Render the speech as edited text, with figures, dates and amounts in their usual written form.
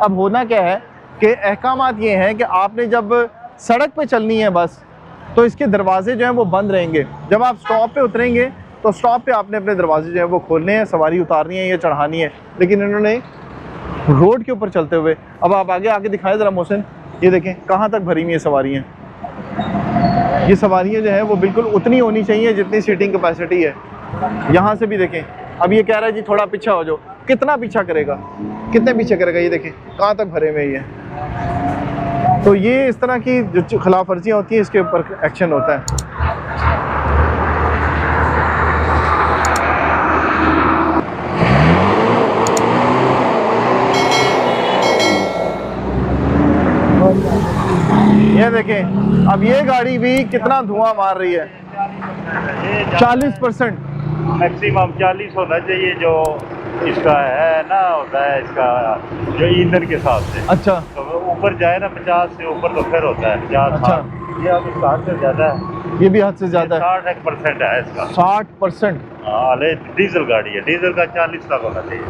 अब होना क्या है कि अहकामात ये हैं कि आपने जब सड़क पे चलनी है बस, तो इसके दरवाजे जो हैं वो बंद रहेंगे। जब आप स्टॉप पे उतरेंगे तो स्टॉप पे आपने अपने दरवाजे जो हैं वो खोलने हैं, सवारी उतारनी है या चढ़ानी है। लेकिन इन्होंने रोड के ऊपर चलते हुए, अब आप आगे आगे दिखाएं ज़रा मोहसिन, ये देखें कहाँ तक भरी हुई है सवारियाँ। ये सवारियाँ जो हैं वो बिल्कुल उतनी होनी चाहिए जितनी सीटिंग कैपेसिटी है। यहाँ से भी देखें, अब ये कह रहा है जी थोड़ा पीछा हो जाओ, कितना पीछा करेगा, कितने पीछे करेगा, ये देखें कहाँ तक भरे हुए हैं। तो ये इस तरह की जो खिलाफ वर्जियाँ होती हैं इसके ऊपर एक्शन होता है। ये देखें, अब ये गाड़ी भी कितना धुआं मार रही है, 40% मैक्सिमम 40 होना चाहिए जो इसका है ना, होता है इसका जो ईंधन के साथ से। अच्छा, तो ऊपर जाए ना 50 से ऊपर तो फिर होता है 50। अच्छा, ये अब 60 से ज़्यादा है, ये भी हद से ज़्यादा है, 60% है इसका। 60%। हाँ, डीजल गाड़ी है, डीजल का 40 तक होना चाहिए।